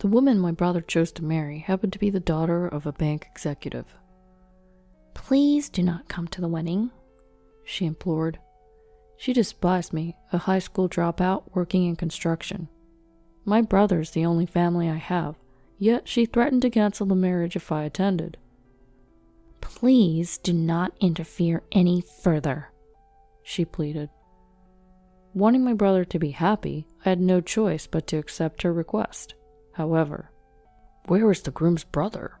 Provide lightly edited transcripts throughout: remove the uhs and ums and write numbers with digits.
The woman my brother chose to marry happened to be the daughter of a bank executive. "Please do not come to the wedding," she implored. She despised me, a high school dropout working in construction. My brother's the only family I have, yet she threatened to cancel the marriage if I attended. "Please do not interfere any further," she pleaded. Wanting my brother to be happy, I had no choice but to accept her request. However, where was the groom's brother?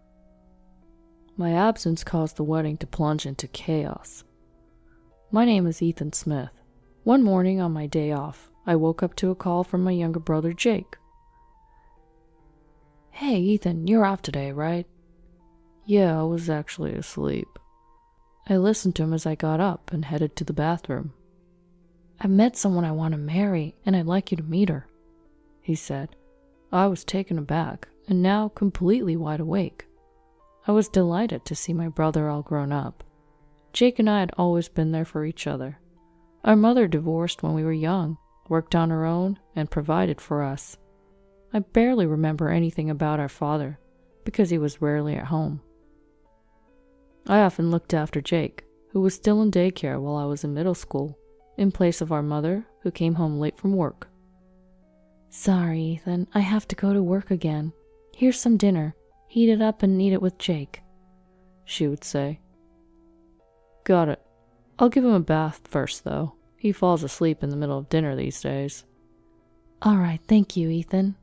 My absence caused the wedding to plunge into chaos. My name is Ethan Smith. One morning on my day off, I woke up to a call from my younger brother Jake. "Hey Ethan, you're off today, right?" Yeah, I was actually asleep. I listened to him as I got up and headed to the bathroom. "I met someone I want to marry, and I'd like you to meet her," he said. I was taken aback, and now completely wide awake. I was delighted to see my brother all grown up. Jake and I had always been there for each other. Our mother divorced when we were young, worked on her own, and provided for us. I barely remember anything about our father, because he was rarely at home. I often looked after Jake, who was still in daycare while I was in middle school, in place of our mother, who came home late from work. "Sorry, Ethan, I have to go to work again. Here's some dinner. Heat it up and eat it with Jake," she would say. Got it. I'll give him a bath first, though. He falls asleep in the middle of dinner these days. "All right, thank you, Ethan."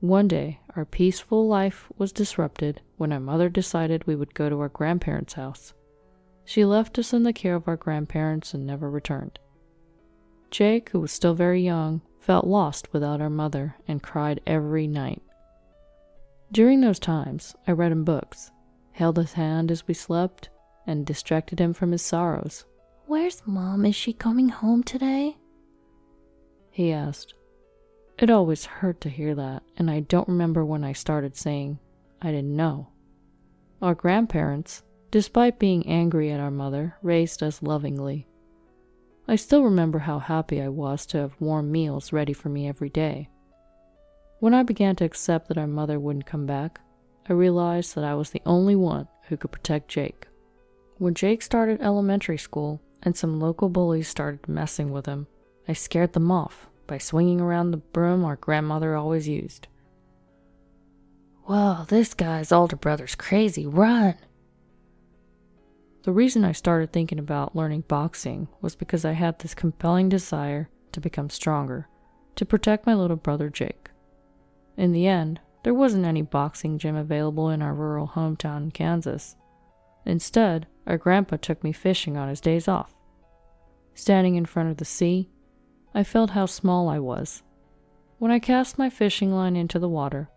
One day, our peaceful life was disrupted when our mother decided we would go to our grandparents' house. She left us in the care of our grandparents and never returned. Jake, who was still very young, felt lost without our mother and cried every night. During those times, I read him books, held his hand as we slept, and distracted him from his sorrows. "Where's Mom? Is she coming home today?" he asked. It always hurt to hear that, and I don't remember when I started saying I didn't know. Our grandparents, despite being angry at our mother, raised us lovingly. I still remember how happy I was to have warm meals ready for me every day. When I began to accept that our mother wouldn't come back, I realized that I was the only one who could protect Jake. When Jake started elementary school and some local bullies started messing with him, I scared them off by swinging around the broom our grandmother always used. "Whoa, this guy's older brother's crazy. Run!" The reason I started thinking about learning boxing was because I had this compelling desire to become stronger, to protect my little brother Jake. In the end, there wasn't any boxing gym available in our rural hometown in Kansas. Instead, our grandpa took me fishing on his days off. Standing in front of the sea, I felt how small I was. When I cast my fishing line into the water,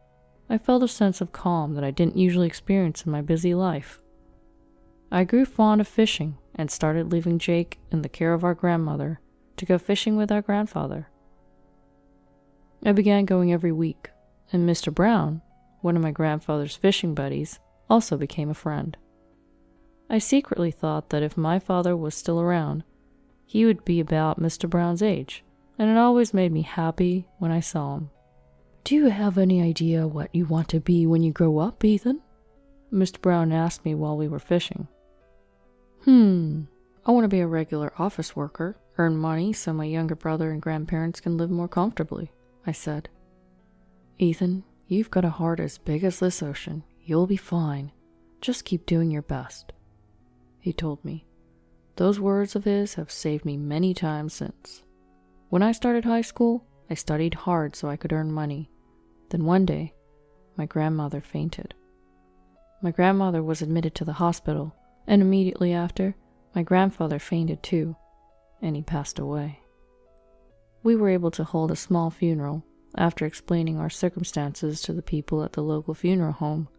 I felt a sense of calm that I didn't usually experience in my busy life. I grew fond of fishing and started leaving Jake in the care of our grandmother to go fishing with our grandfather. I began going every week, and Mr. Brown, one of my grandfather's fishing buddies, also became a friend. I secretly thought that if my father was still around, he would be about Mr. Brown's age, and it always made me happy when I saw him. "Do you have any idea what you want to be when you grow up, Ethan?" Mr. Brown asked me while we were fishing. I want to be a regular office worker, earn money so my younger brother and grandparents can live more comfortably," I said. "Ethan, you've got a heart as big as this ocean. You'll be fine. Just keep doing your best," he told me. Those words of his have saved me many times since. When I started high school, I studied hard so I could earn money. Then one day, my grandmother fainted. My grandmother was admitted to the hospital, and immediately after, my grandfather fainted too, and he passed away. We were able to hold a small funeral after explaining our circumstances to the people at the local funeral home.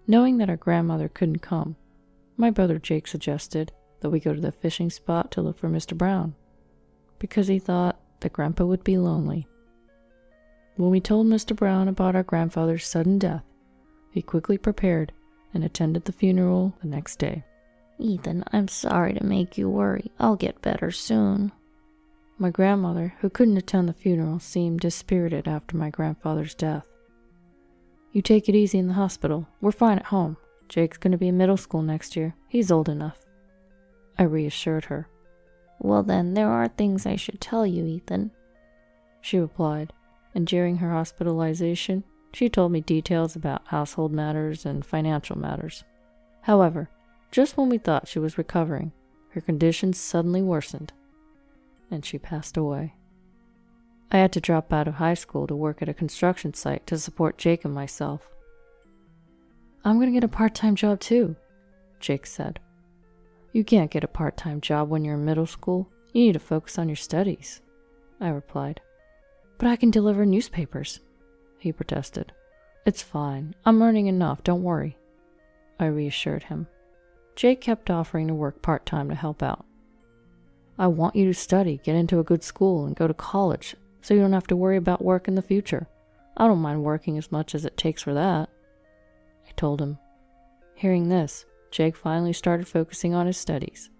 Knowing that our grandmother couldn't come, my brother Jake suggested that we go to the fishing spot to look for Mr. Brown, because he thought that Grandpa would be lonely. When we told Mr. Brown about our grandfather's sudden death, he quickly prepared and attended the funeral the next day. "Ethan, I'm sorry to make you worry. I'll get better soon." My grandmother, who couldn't attend the funeral, seemed dispirited after my grandfather's death. You take it easy in the hospital. We're fine at home. Jake's going to be in middle school next year. He's old enough. I reassured her. Well then, there are things I should tell you, Ethan, she replied, and during her hospitalization, she told me details about household matters and financial matters. However, just when we thought she was recovering, her condition suddenly worsened, and she passed away. I had to drop out of high school to work at a construction site to support Jake and myself. I'm going to get a part-time job too, Jake said. You can't get a part-time job when you're in middle school. You need to focus on your studies, I replied. But I can deliver newspapers, he protested. It's fine. I'm earning enough, don't worry, I reassured him. Jake kept offering to work part-time to help out. I want you to study, get into a good school, and go to college, so you don't have to worry about work in the future. I don't mind working as much as it takes for that, I told him. Hearing this, Jake finally started focusing on his studies,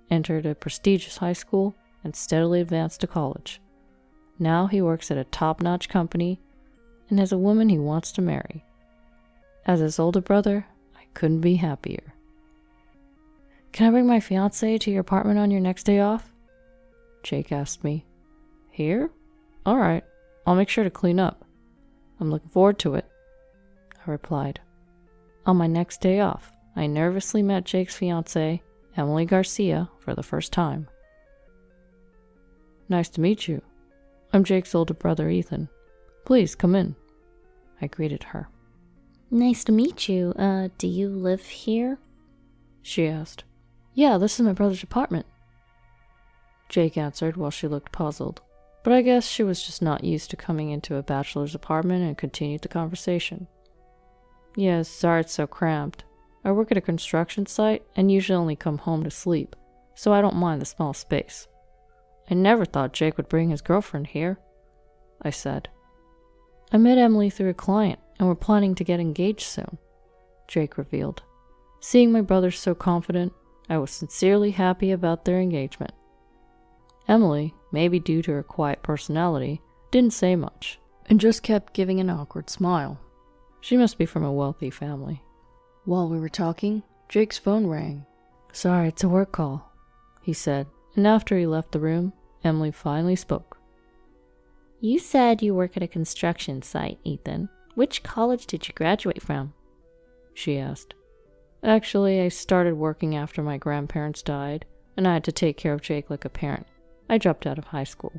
entered a prestigious high school, and steadily advanced to college. Now he works at a top-notch company and has a woman he wants to marry. As his older brother, I couldn't be happier. Can I bring my fiancé to your apartment on your next day off? Jake asked me. Here? All right, I'll make sure to clean up. I'm looking forward to it, I replied. On my next day off, I nervously met Jake's fiancée, Emily Garcia, for the first time. Nice to meet you. I'm Jake's older brother, Ethan. Please come in, I greeted her. Nice to meet you. Do you live here? She asked. Yeah, this is my brother's apartment, Jake answered while she looked puzzled. But I guess she was just not used to coming into a bachelor's apartment and continued the conversation. Yes, sorry it's so cramped. I work at a construction site and usually only come home to sleep, so I don't mind the small space. I never thought Jake would bring his girlfriend here, I said. I met Emily through a client and we're planning to get engaged soon, Jake revealed. Seeing my brother so confident, I was sincerely happy about their engagement. Emily, maybe due to her quiet personality, didn't say much, and just kept giving an awkward smile. She must be from a wealthy family. While we were talking, Jake's phone rang. Sorry, it's a work call, he said, and after he left the room, Emily finally spoke. You said you work at a construction site, Ethan. Which college did you graduate from? She asked. Actually, I started working after my grandparents died, and I had to take care of Jake like a parent. I dropped out of high school,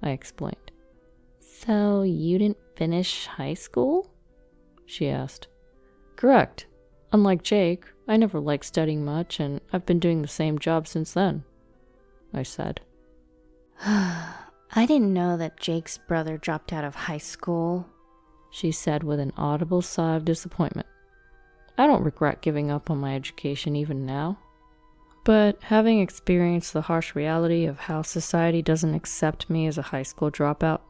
I explained. So you didn't finish high school? She asked. Correct. Unlike Jake, I never liked studying much, and I've been doing the same job since then, I said. I didn't know that Jake's brother dropped out of high school, she said with an audible sigh of disappointment. I don't regret giving up on my education even now. But having experienced the harsh reality of how society doesn't accept me as a high school dropout,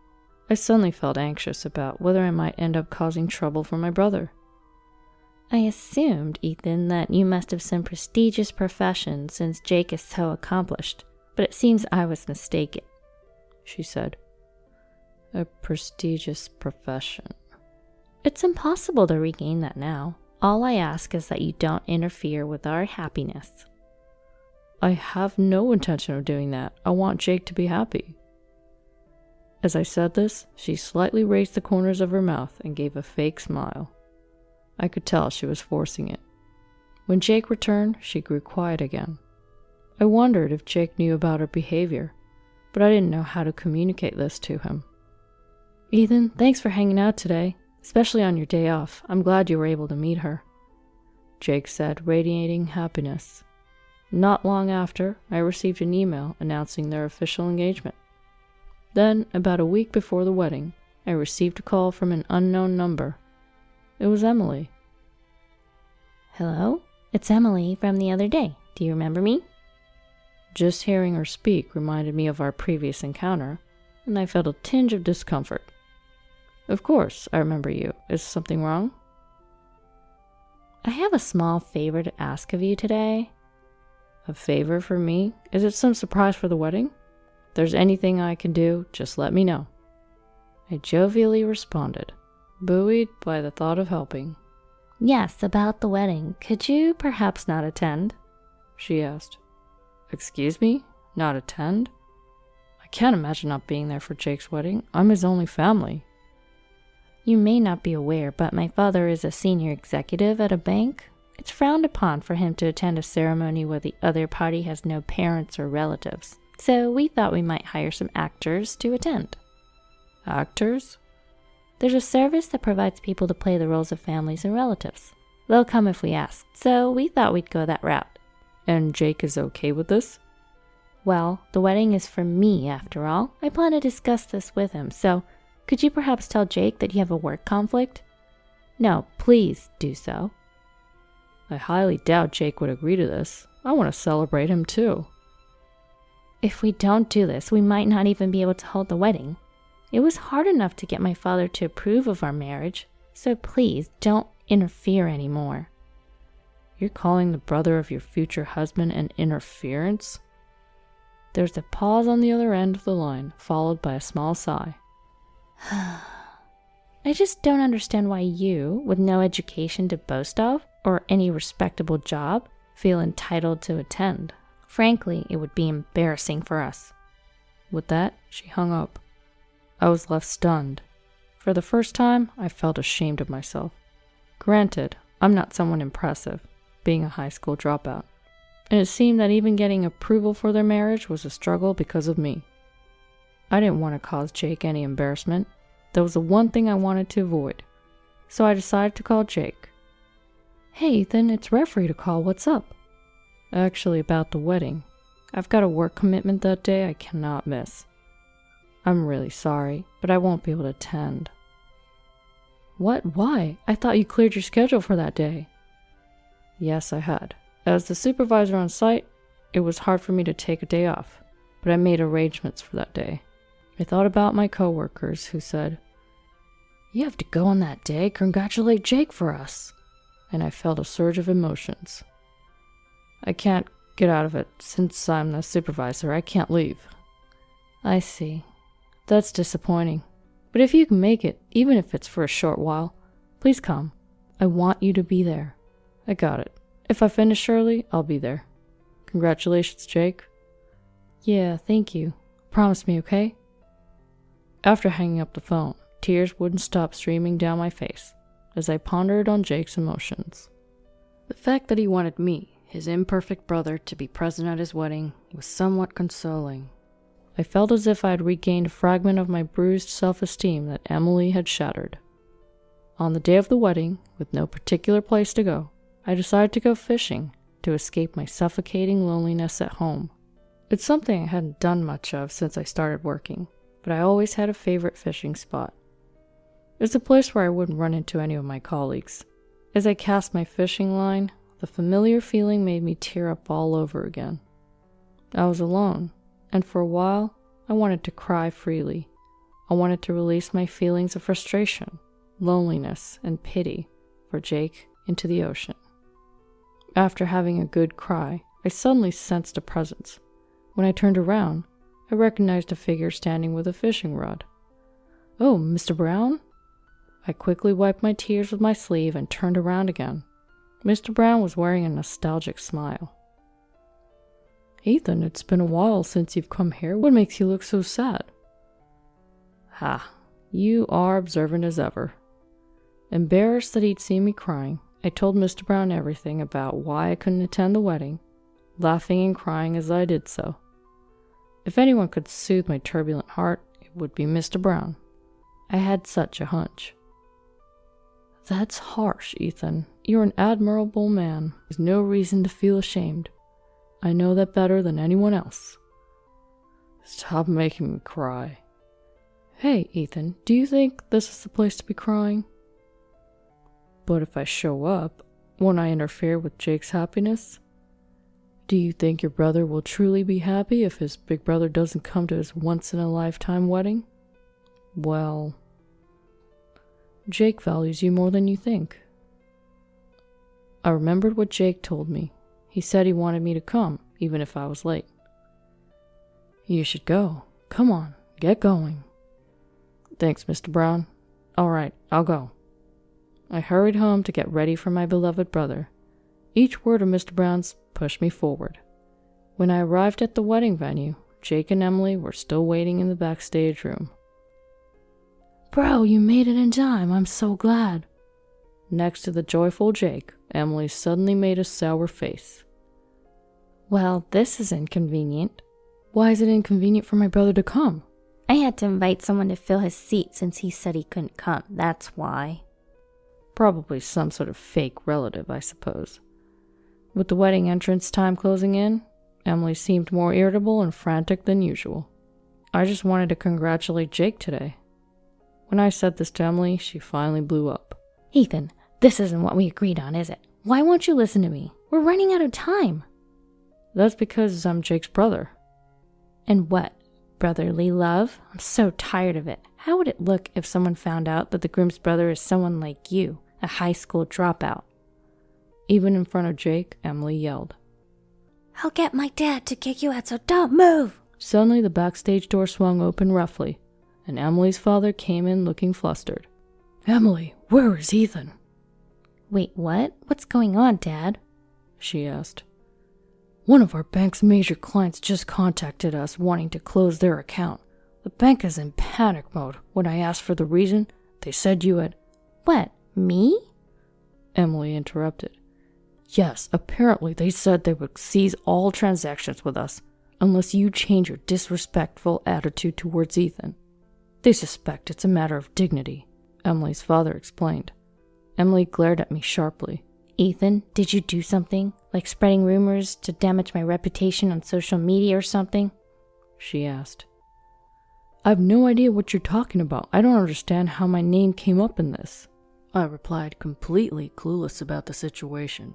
I suddenly felt anxious about whether I might end up causing trouble for my brother. I assumed, Ethan, that you must have some prestigious profession since Jake is so accomplished, but it seems I was mistaken, she said. A prestigious profession. It's impossible to regain that now. All I ask is that you don't interfere with our happiness. I have no intention of doing that. I want Jake to be happy. As I said this, she slightly raised the corners of her mouth and gave a fake smile. I could tell she was forcing it. When Jake returned, she grew quiet again. I wondered if Jake knew about her behavior, but I didn't know how to communicate this to him. Ethan, thanks for hanging out today, especially on your day off. I'm glad you were able to meet her, Jake said, radiating happiness. Not long after, I received an email announcing their official engagement. Then, about a week before the wedding, I received a call from an unknown number. It was Emily. Hello? It's Emily from the other day. Do you remember me? Just hearing her speak reminded me of our previous encounter, and I felt a tinge of discomfort. Of course, I remember you. Is something wrong? I have a small favor to ask of you today. A favor for me? Is it some surprise for the wedding? If there's anything I can do, just let me know, I jovially responded. buoyed by the thought of helping. Yes, about the wedding. Could you perhaps not attend? She asked. Excuse me? Not attend? I can't imagine not being there for Jake's wedding. I'm his only family. You may not be aware, but my father is a senior executive at a bank. It's frowned upon for him to attend a ceremony where the other party has no parents or relatives. So we thought we might hire some actors to attend. Actors? There's a service that provides people to play the roles of families and relatives. They'll come if we ask, so we thought we'd go that route. And Jake is okay with this? Well, the wedding is for me, after all. I plan to discuss this with him, so could you perhaps tell Jake that you have a work conflict? No, please do so. I highly doubt Jake would agree to this. I want to celebrate him too. If we don't do this, we might not even be able to hold the wedding. It was hard enough to get my father to approve of our marriage, so please don't interfere anymore. You're calling the brother of your future husband an interference? There's a pause on the other end of the line, followed by a small sigh. I just don't understand why you, with no education to boast of, or any respectable job, feel entitled to attend. Frankly, it would be embarrassing for us. With that, she hung up. I was left stunned. For the first time, I felt ashamed of myself. Granted, I'm not someone impressive, being a high school dropout, and it seemed that even getting approval for their marriage was a struggle because of me. I didn't want to cause Jake any embarrassment. That was the one thing I wanted to avoid. So I decided to call Jake. Hey, Ethan, it's referee to call. What's up? Actually, about the wedding. I've got a work commitment that day I cannot miss. I'm really sorry, but I won't be able to attend. What? Why? I thought you cleared your schedule for that day. Yes, I had. As the supervisor on site, it was hard for me to take a day off, but I made arrangements for that day. I thought about my coworkers who said, "You have to go on that day, congratulate Jake for us." And I felt a surge of emotions. I can't get out of it. Since I'm the supervisor, I can't leave. I see. That's disappointing. But if you can make it, even if it's for a short while, please come. I want you to be there. I got it. If I finish early, I'll be there. Congratulations, Jake. Yeah, thank you. Promise me, okay? After hanging up the phone, tears wouldn't stop streaming down my face as I pondered on Jake's emotions. The fact that he wanted me, his imperfect brother, to be present at his wedding was somewhat consoling. I felt as if I had regained a fragment of my bruised self-esteem that Emily had shattered. On the day of the wedding, with no particular place to go, I decided to go fishing to escape my suffocating loneliness at home. It's something I hadn't done much of since I started working, but I always had a favorite fishing spot. It's a place where I wouldn't run into any of my colleagues. As I cast my fishing line, the familiar feeling made me tear up all over again. I was alone, and for a while, I wanted to cry freely. I wanted to release my feelings of frustration, loneliness, and pity for Jake into the ocean. After having a good cry, I suddenly sensed a presence. When I turned around, I recognized a figure standing with a fishing rod. "Oh, Mr. Brown?" I quickly wiped my tears with my sleeve and turned around again. Mr. Brown was wearing a nostalgic smile. "Ethan, it's been a while since you've come here. What makes you look so sad?" "Ha, you are observant as ever." Embarrassed that he'd seen me crying, I told Mr. Brown everything about why I couldn't attend the wedding, laughing and crying as I did so. If anyone could soothe my turbulent heart, it would be Mr. Brown. I had such a hunch. "That's harsh, Ethan. You're an admirable man. There's no reason to feel ashamed. I know that better than anyone else." Stop making me cry. "Hey, Ethan, do you think this is the place to be crying?" "But if I show up, won't I interfere with Jake's happiness? Do you think your brother will truly be happy if his big brother doesn't come to his once-in-a-lifetime wedding?" "Well, Jake values you more than you think." I remembered what Jake told me. He said he wanted me to come, even if I was late. "You should go. Come on, get going." "Thanks, Mr. Brown. All right, I'll go. I hurried home to get ready for my beloved brother. Each word of Mr. Brown's pushed me forward. When I arrived at the wedding venue, Jake and Emily were still waiting in the backstage room. Bro, you made it in time. I'm so glad. Next to the joyful Jake, Emily suddenly made a sour face. Well, this is inconvenient. Why is it inconvenient for my brother to come? I had to invite someone to fill his seat since he said he couldn't come. That's why. Probably some sort of fake relative, I suppose. With the wedding entrance time closing in, Emily seemed more irritable and frantic than usual. I just wanted to congratulate Jake today. When I said this to Emily, she finally blew up. Ethan, this isn't what we agreed on, is it? Why won't you listen to me? We're running out of time. That's because I'm Jake's brother. And what? Brotherly love? I'm so tired of it. How would it look if someone found out that the groom's brother is someone like you, a high school dropout? Even in front of Jake, Emily yelled. I'll get my dad to kick you out, so don't move! Suddenly, the backstage door swung open roughly, and Emily's father came in looking flustered. Emily, where is Ethan? Wait, what? What's going on, Dad? She asked. One of our bank's major clients just contacted us wanting to close their account. The bank is in panic mode. When I asked for the reason, they said you had... What, me? Emily interrupted. Yes, apparently they said they would seize all transactions with us, unless you change your disrespectful attitude towards Ethan. They suspect it's a matter of dignity, Emily's father explained. Emily glared at me sharply. Ethan, did you do something? Like spreading rumors to damage my reputation on social media or something? She asked. I have no idea what you're talking about. I don't understand how my name came up in this. I replied, completely clueless about the situation.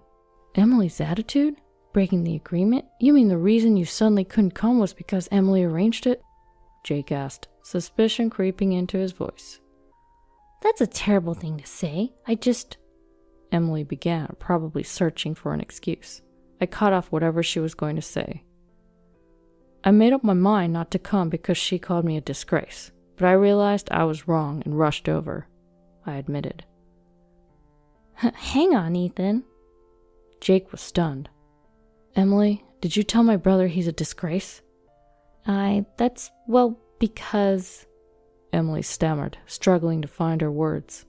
Emily's attitude? Breaking the agreement? You mean the reason you suddenly couldn't come was because Emily arranged it? Jake asked, suspicion creeping into his voice. That's a terrible thing to say. Emily began, probably searching for an excuse. I cut off whatever she was going to say. I made up my mind not to come because she called me a disgrace, but I realized I was wrong and rushed over. I admitted. Hang on, Ethan. Jake was stunned. Emily, did you tell my brother he's a disgrace? Because... Emily stammered, struggling to find her words.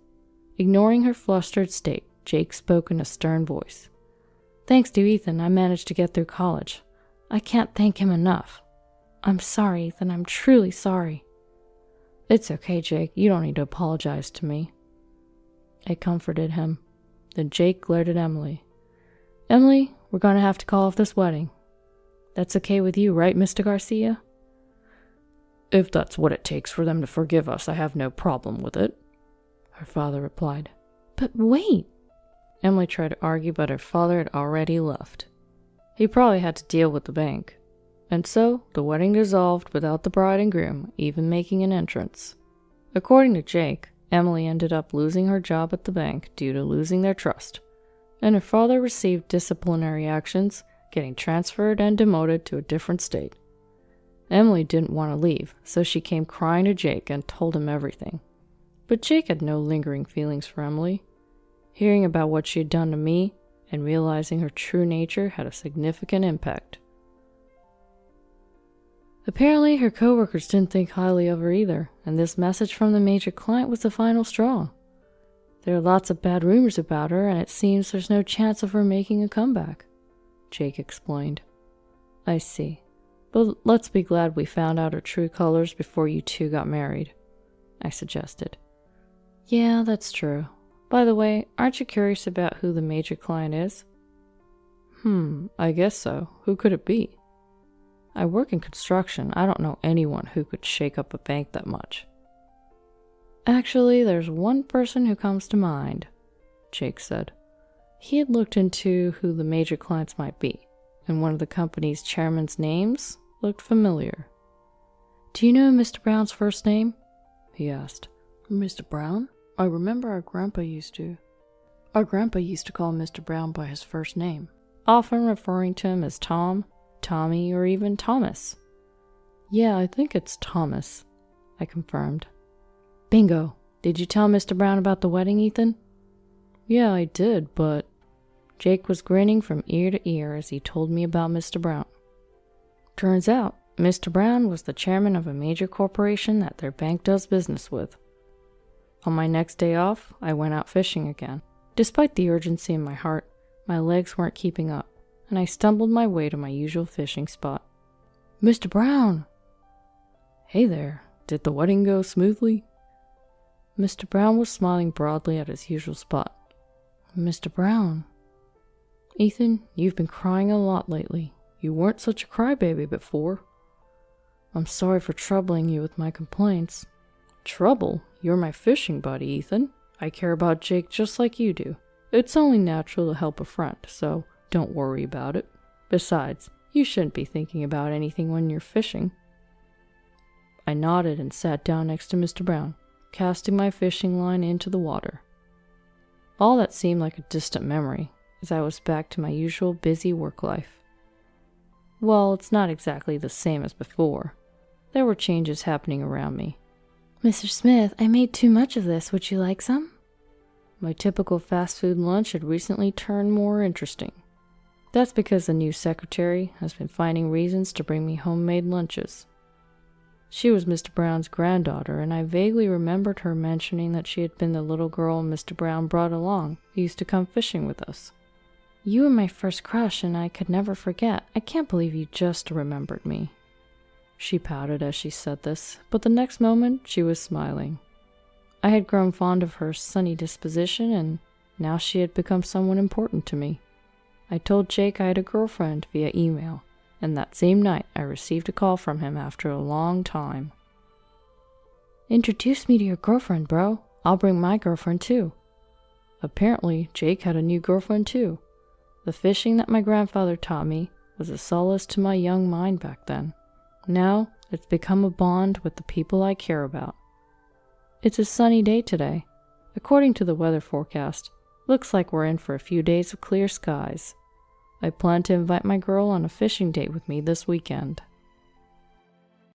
Ignoring her flustered state, Jake spoke in a stern voice. Thanks to Ethan, I managed to get through college. I can't thank him enough. I'm sorry, Ethan. I'm truly sorry. It's okay, Jake. You don't need to apologize to me. I comforted him. Then Jake glared at Emily. Emily, we're going to have to call off this wedding. That's okay with you, right, Mr. Garcia? If that's what it takes for them to forgive us, I have no problem with it, her father replied. But wait. Emily tried to argue, but her father had already left. He probably had to deal with the bank. And so, the wedding dissolved without the bride and groom even making an entrance. According to Jake, Emily ended up losing her job at the bank due to losing their trust, and her father received disciplinary actions, getting transferred and demoted to a different state. Emily didn't want to leave, so she came crying to Jake and told him everything. But Jake had no lingering feelings for Emily. Hearing about what she had done to me and realizing her true nature had a significant impact. Apparently, her coworkers didn't think highly of her either, and this message from the major client was the final straw. There are lots of bad rumors about her, and it seems there's no chance of her making a comeback, Jake explained. I see. But let's be glad we found out her true colors before you two got married, I suggested. Yeah, that's true. By the way, aren't you curious about who the major client is? I guess so. Who could it be? I work in construction. I don't know anyone who could shake up a bank that much. Actually, there's one person who comes to mind, Jake said. He had looked into who the major clients might be, and one of the company's chairman's names looked familiar. Do you know Mr. Brown's first name? He asked. Mr. Brown? I remember our grandpa used to call Mr. Brown by his first name, often referring to him as Tom, Tommy, or even Thomas. Yeah, I think it's Thomas, I confirmed. Bingo! Did you tell Mr. Brown about the wedding, Ethan? Yeah, I did, but... Jake was grinning from ear to ear as he told me about Mr. Brown. Turns out, Mr. Brown was the chairman of a major corporation that their bank does business with. On my next day off, I went out fishing again. Despite the urgency in my heart, my legs weren't keeping up, and I stumbled my way to my usual fishing spot. Mr. Brown! Hey there, did the wedding go smoothly? Mr. Brown was smiling broadly at his usual spot. Mr. Brown. Ethan, you've been crying a lot lately. You weren't such a crybaby before. I'm sorry for troubling you with my complaints. Trouble? You're my fishing buddy, Ethan. I care about Jake just like you do. It's only natural to help a friend, so don't worry about it. Besides, you shouldn't be thinking about anything when you're fishing. I nodded and sat down next to Mr. Brown, casting my fishing line into the water. All that seemed like a distant memory, as I was back to my usual busy work life. Well, it's not exactly the same as before. There were changes happening around me. Mr. Smith, I made too much of this. Would you like some? My typical fast food lunch had recently turned more interesting. That's because the new secretary has been finding reasons to bring me homemade lunches. She was Mr. Brown's granddaughter, and I vaguely remembered her mentioning that she had been the little girl Mr. Brown brought along who used to come fishing with us. You were my first crush, and I could never forget. I can't believe you just remembered me. She pouted as she said this, but the next moment she was smiling. I had grown fond of her sunny disposition, and now she had become someone important to me. I told Jake I had a girlfriend via email, and that same night I received a call from him after a long time. Introduce me to your girlfriend, bro. I'll bring my girlfriend too. Apparently, Jake had a new girlfriend too. The fishing that my grandfather taught me was a solace to my young mind back then. Now, it's become a bond with the people I care about. It's a sunny day today. According to the weather forecast, looks like we're in for a few days of clear skies. I plan to invite my girl on a fishing date with me this weekend.